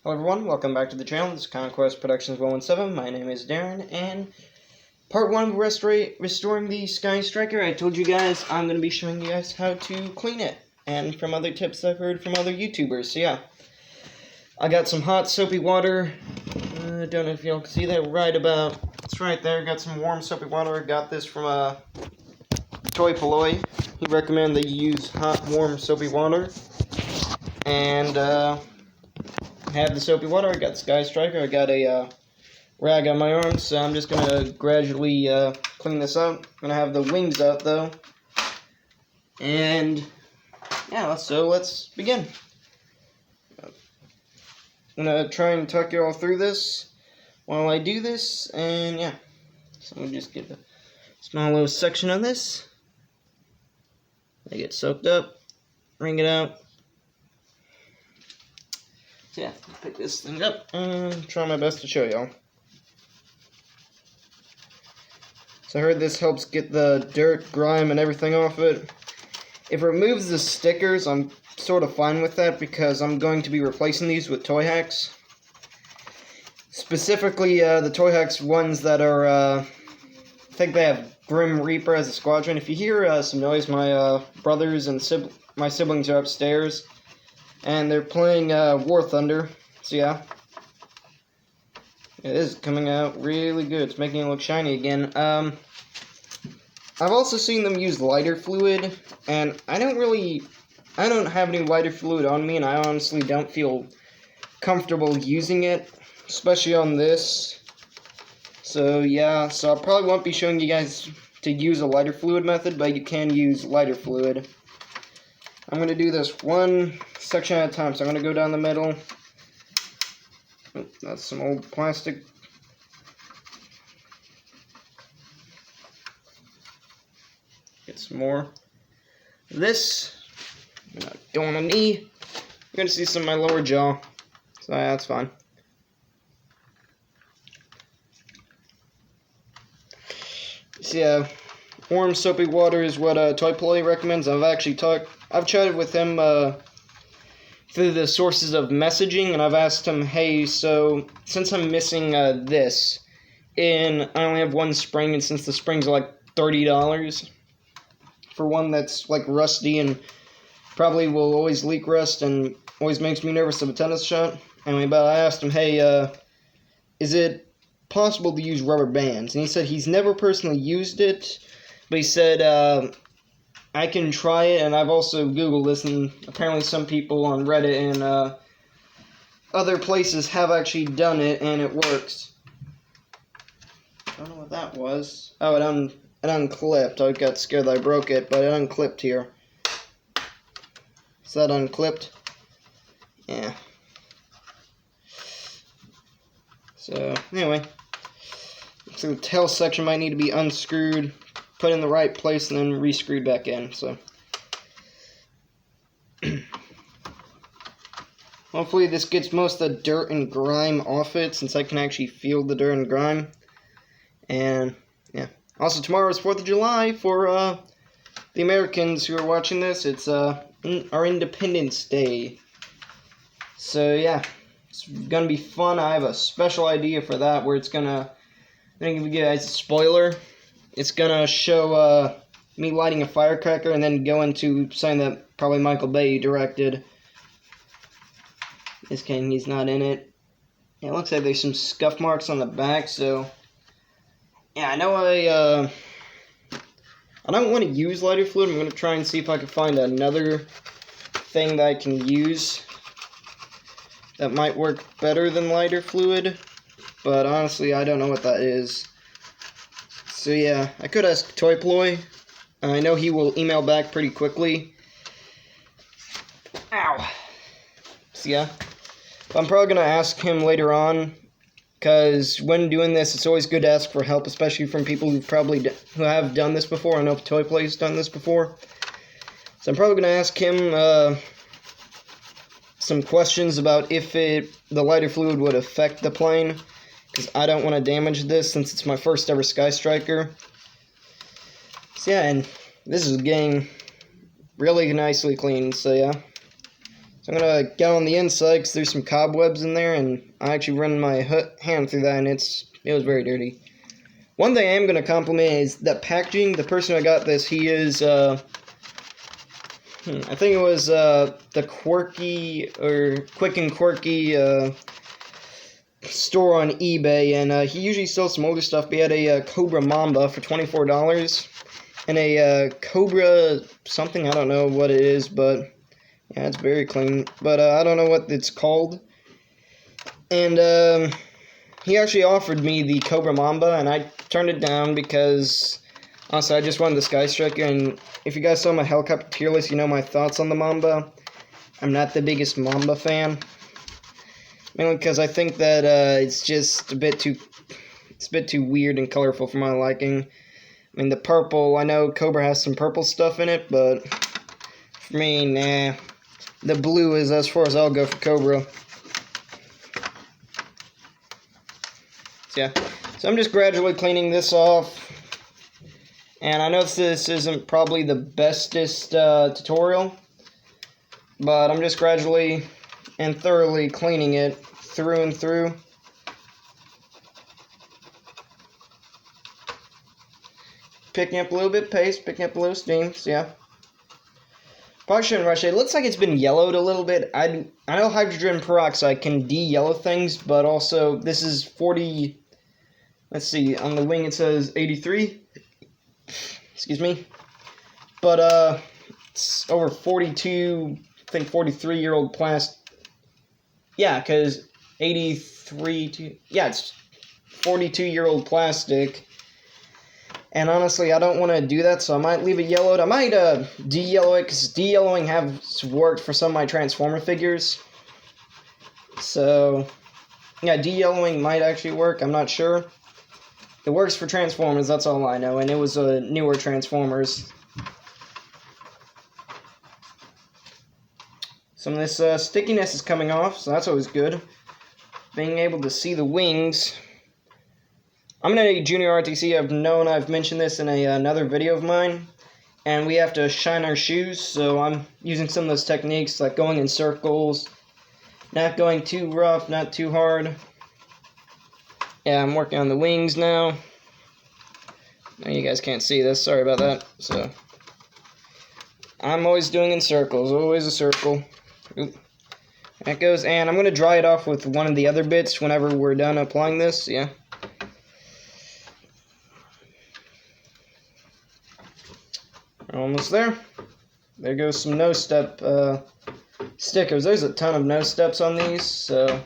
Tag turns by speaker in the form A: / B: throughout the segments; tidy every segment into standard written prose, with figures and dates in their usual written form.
A: Hello everyone, welcome back to the channel. This is Conquest Productions 117. My name is Darren, and part 1 of restoring the Sky Striker. I told you guys I'm going to be showing you guys how to clean it, and from other tips I've heard from other YouTubers. So yeah, I got some hot soapy water. I don't know if y'all can see that it's right there. Got some warm soapy water. I got this from Toy Polloi. He recommended that you use hot, warm soapy water. And I have the soapy water. I got the Sky Striker. I got a rag on my arm, so I'm just gonna gradually clean this out. I'm gonna have the wings out though, and yeah. So let's begin. I'm gonna try and talk you all through this while I do this, and yeah. So I'm gonna just get a small little section of this. I get soaked up, wring it out. So yeah, pick this thing up and try my best to show y'all. So I heard this helps get the dirt, grime, and everything off it. If it removes the stickers, I'm sort of fine with that because I'm going to be replacing these with Toy Hacks. Specifically, the Toy Hacks ones that are, I think they have Grim Reaper as a squadron. If you hear some noise, my brothers and my siblings are upstairs. And they're playing War Thunder, so yeah. It is coming out really good. It's making it look shiny again. I've also seen them use lighter fluid, and I don't have any lighter fluid on me, and I honestly don't feel comfortable using it, especially on this. So yeah, so I probably won't be showing you guys to use a lighter fluid method, but you can use lighter fluid. I'm going to do this one section at a time, so I'm going to go down the middle. Oh, that's some old plastic. Get some more. This, going on knee. You're going to see some of my lower jaw, so yeah, that's fine. So yeah, warm soapy water is what Toy Polloi recommends. I've chatted with him through the sources of messaging, and I've asked him, hey, so since I'm missing this, and I only have one spring, and since the springs are like $30 for one that's like rusty and probably will always leak rust and always makes me nervous of a tennis shot. Anyway, but I asked him, hey, is it possible to use rubber bands? And he said he's never personally used it, but he said, I can try it, and I've also Googled this, and apparently some people on Reddit and other places have actually done it, and it works. I don't know what that was. Oh, it unclipped. I got scared that I broke it, but it unclipped here. Is that unclipped? Yeah. So, anyway. So the tail section might need to be unscrewed, put in the right place, and then re-screwed back in. So hopefully this gets most of the dirt and grime off it, since I can actually feel the dirt and grime. And yeah, also tomorrow is 4th of July for the Americans who are watching this. It's our Independence Day, so yeah, it's gonna be fun. I have a special idea for that where I'm gonna give you guys a spoiler. It's gonna show me lighting a firecracker and then go into something that probably Michael Bay directed. This game, he's not in it. Yeah, it looks like there's some scuff marks on the back, so yeah, I know I don't want to use lighter fluid. I'm gonna try and see if I can find another thing that I can use that might work better than lighter fluid, but honestly, I don't know what that is. So yeah, I could ask Toy Polloi. I know he will email back pretty quickly. Ow. So yeah, but I'm probably going to ask him later on, because when doing this, it's always good to ask for help, especially from people who have done this before. I know Toy Polloi done this before. So I'm probably going to ask him some questions about if the lighter fluid would affect the plane, because I don't want to damage this since it's my first ever Sky Striker. So yeah, and this is getting really nicely clean, so yeah. So I'm going to get on the inside because there's some cobwebs in there, and I actually run my hand through that, and it was very dirty. One thing I am going to compliment is that packaging. The person I got this, he is, I think it was the Quirky, or Quick and Quirky store on eBay, and he usually sells some older stuff. But he had a Cobra Mamba for $24, and a Cobra something, I don't know what it is, but yeah, it's very clean. But I don't know what it's called. And he actually offered me the Cobra Mamba, and I turned it down because, honestly, I just wanted the Sky Striker. And if you guys saw my helicopter tier list, you know my thoughts on the Mamba. I'm not the biggest Mamba fan, mainly because I think that it's just a bit too weird and colorful for my liking. I mean, the purple, I know Cobra has some purple stuff in it, but for me, nah. The blue is as far as I'll go for Cobra. Yeah, so I'm just gradually cleaning this off, and I know this isn't probably the bestest tutorial, but I'm just gradually and thoroughly cleaning it through and through. Picking up a little bit of paste, picking up a little steam, so yeah. Probably shouldn't rush it. It looks like it's been yellowed a little bit. I know hydrogen peroxide can de-yellow things, but also this is 40... Let's see, on the wing it says 83. Excuse me. But, it's over 42, I think 43-year-old plastic. Yeah, because 83, yeah, it's 42-year-old plastic. And honestly, I don't want to do that, so I might leave it yellowed. I might, de-yellow it, because de-yellowing has worked for some of my Transformer figures. So, yeah, de-yellowing might actually work, I'm not sure. It works for Transformers, that's all I know, and it was newer Transformers. Some of this stickiness is coming off, so that's always good. Being able to see the wings. I'm in a junior RTC. I've mentioned this in another video of mine, and we have to shine our shoes, so I'm using some of those techniques, like going in circles, not going too rough, not too hard. Yeah, I'm working on the wings now. Now you guys can't see this, sorry about that. So, I'm always doing in circles, always a circle. Oop. That goes, and I'm going to dry it off with one of the other bits whenever we're done applying this, yeah. We're almost there. There goes some no-step stickers. There's a ton of no-steps on these, so,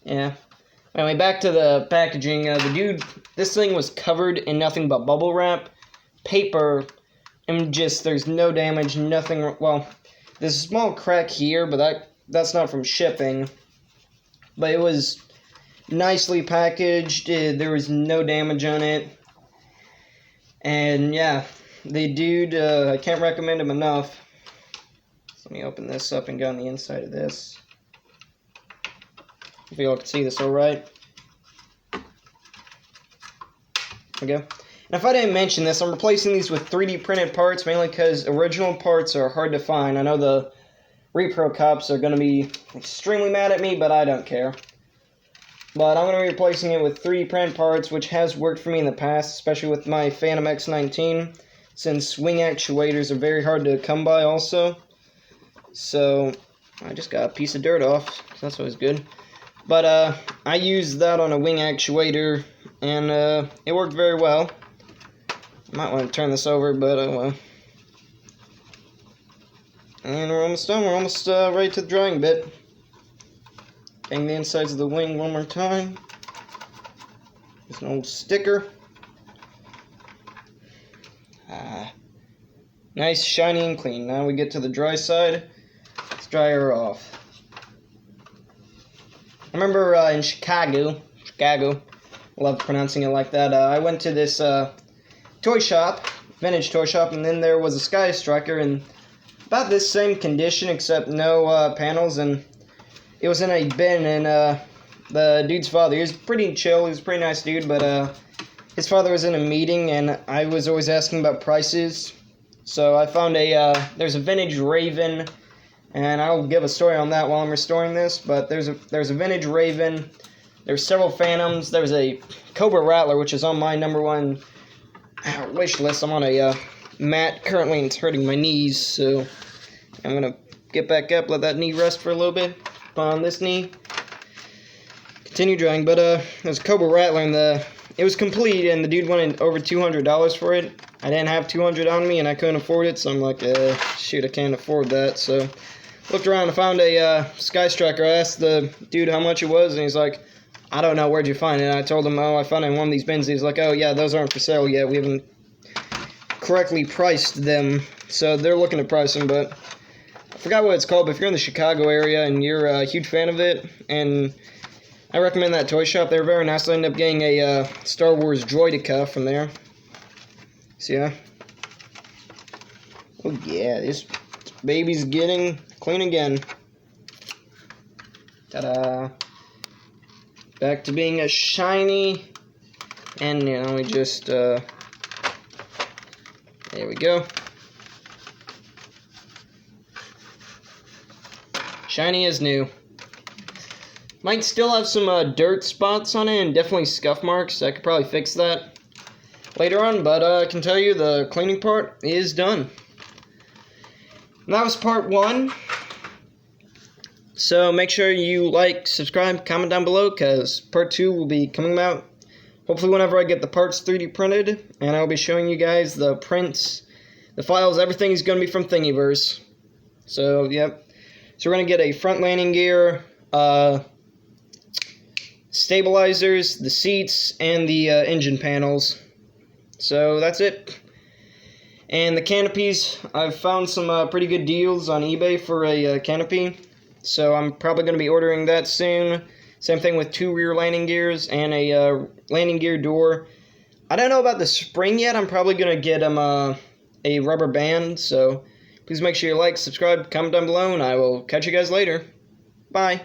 A: yeah. Anyway, back to the packaging. This thing was covered in nothing but bubble wrap, paper, and just, there's no damage, nothing, well, there's a small crack here, but that's not from shipping. But it was nicely packaged, there was no damage on it. And yeah, the dude, I can't recommend him enough. So let me open this up and go on the inside of this. If you all can see this alright. Okay. And if I didn't mention this, I'm replacing these with 3D printed parts, mainly because original parts are hard to find. I know the repro cops are going to be extremely mad at me, but I don't care. But I'm going to be replacing it with 3D printed parts, which has worked for me in the past, especially with my Phantom X19, since wing actuators are very hard to come by also. So, I just got a piece of dirt off, so that's always good. But, I used that on a wing actuator, and, it worked very well. I might want to turn this over, but, well. And we're almost done. We're almost, ready to the drying bit. Bang the insides of the wing one more time. There's an old sticker. Nice, shiny, and clean. Now we get to the dry side. Let's dry her off. I remember in Chicago, love pronouncing it like that, I went to this toy shop, vintage toy shop, and then there was a Sky Striker, and about this same condition, except no panels, and it was in a bin, and the dude's father, he was pretty chill, he was a pretty nice dude, but his father was in a meeting, and I was always asking about prices, so I found there's a vintage Raven and I'll give a story on that while I'm restoring this. But there's a vintage Raven. There's several Phantoms. There's a Cobra Rattler, which is on my #1 wish list. I'm on a mat currently, and it's hurting my knees, so I'm gonna get back up, let that knee rest for a little bit. Put on this knee, continue drawing. But there's a Cobra Rattler, and it was complete, and the dude wanted over $200 for it. I didn't have $200 on me, and I couldn't afford it, so I'm like, shoot, I can't afford that. So looked around and found a Sky Striker. I asked the dude how much it was, and he's like, I don't know, where'd you find it? And I told him, I found it in one of these bins. He's like, oh yeah, those aren't for sale yet. We haven't correctly priced them, so they're looking to price them, but I forgot what it's called. But if you're in the Chicago area and you're a huge fan of it, and I recommend that toy shop. They're very nice. I ended up getting a Star Wars Droideka from there. So yeah. Oh yeah, this baby's getting clean again. Ta-da. Back to being a shiny. And, we just, there we go. Shiny as new. Might still have some dirt spots on it and definitely scuff marks. I could probably fix that later on, but I can tell you the cleaning part is done. And that was part 1. So make sure you like, subscribe, comment down below, because part 2 will be coming out hopefully whenever I get the parts 3D printed, and I'll be showing you guys the prints, the files, everything is going to be from Thingiverse. So, yep. So we're going to get a front landing gear, stabilizers, the seats, and the engine panels. So that's it. And the canopies, I've found some pretty good deals on eBay for a canopy. So I'm probably going to be ordering that soon. Same thing with 2 rear landing gears and a landing gear door. I don't know about the spring yet. I'm probably going to get a rubber band. So please make sure you like, subscribe, comment down below, and I will catch you guys later. Bye.